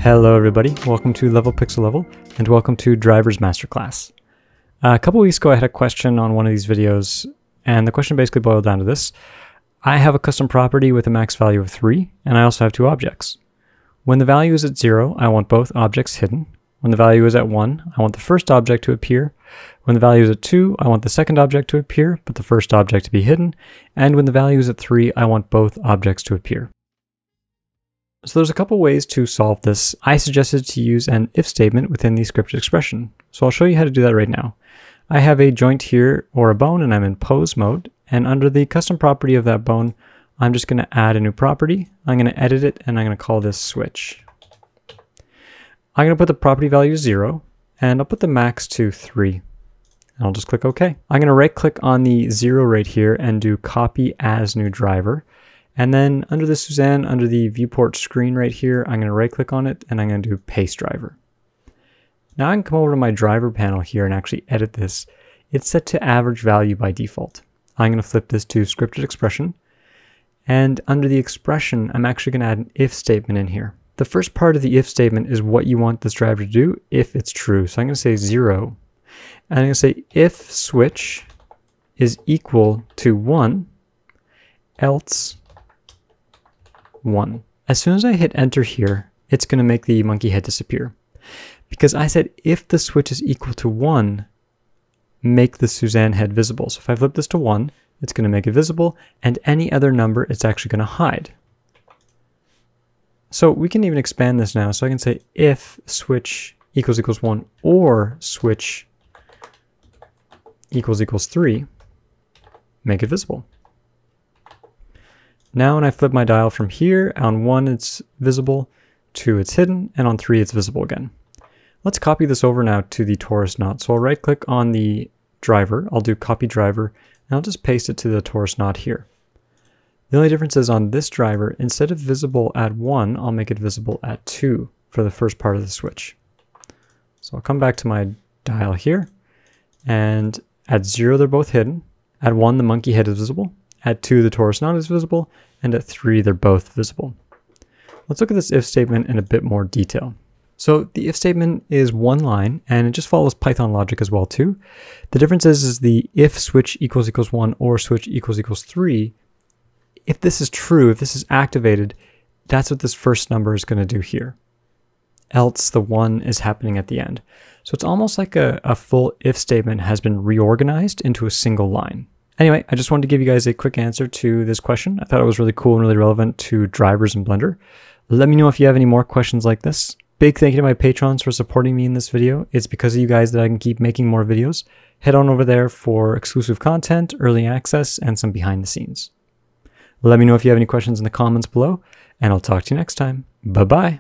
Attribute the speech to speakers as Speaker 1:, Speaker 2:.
Speaker 1: Hello everybody, welcome to Level Pixel Level, and welcome to Driver's Masterclass. A couple weeks ago I had a question on one of these videos, and the question basically boiled down to this. I have a custom property with a max value of 3, and I also have 2 objects. When the value is at 0, I want both objects hidden. When the value is at 1, I want the first object to appear. When the value is at 2, I want the second object to appear, but the first object to be hidden. And when the value is at 3, I want both objects to appear. So there's a couple ways to solve this. I suggested to use an if statement within the scripted expression. So I'll show you how to do that right now. I have a joint here, or a bone, and I'm in pose mode. And under the custom property of that bone, I'm just going to add a new property. I'm going to edit it, and I'm going to call this switch. I'm going to put the property value 0, and I'll put the max to 3. And I'll just click OK. I'm going to right click on the 0 right here and do copy as new driver. And then under the Suzanne, under the viewport screen right here, I'm going to right click on it and I'm going to do paste driver. Now I can come over to my driver panel here and actually edit this. It's set to average value by default. I'm going to flip this to scripted expression. And under the expression, I'm actually going to add an if statement in here. The first part of the if statement is what you want this driver to do if it's true. So I'm going to say 0. And I'm going to say if switch is equal to 1, else 1. As soon as I hit enter here, it's going to make the monkey head disappear. Because I said if the switch is equal to 1, make the Suzanne head visible. So if I flip this to 1, it's going to make it visible, and any other number it's actually going to hide. So we can even expand this now. So I can say if switch equals 1 or switch equals 3, make it visible. Now when I flip my dial from here, on 1 it's visible, 2 it's hidden, and on 3 it's visible again. Let's copy this over now to the torus knot. So I'll right click on the driver, I'll do copy driver, and I'll just paste it to the torus knot here. The only difference is on this driver, instead of visible at 1, I'll make it visible at 2 for the first part of the switch. So I'll come back to my dial here, and at 0 they're both hidden, at 1 the monkey head is visible, at 2 the torus knot is visible, and at 3 they're both visible. Let's look at this if statement in a bit more detail. So the if statement is one line, and it just follows Python logic as well too. The difference is the if switch equals 1 or switch equals 3, if this is true, if this is activated, that's what this first number is going to do here. Else the 1 is happening at the end. So it's almost like a full if statement has been reorganized into a single line. Anyway, I just wanted to give you guys a quick answer to this question. I thought it was really cool and really relevant to drivers in Blender. Let me know if you have any more questions like this. Big thank you to my patrons for supporting me in this video. It's because of you guys that I can keep making more videos. Head on over there for exclusive content, early access, and some behind the scenes. Let me know if you have any questions in the comments below, and I'll talk to you next time. Bye-bye.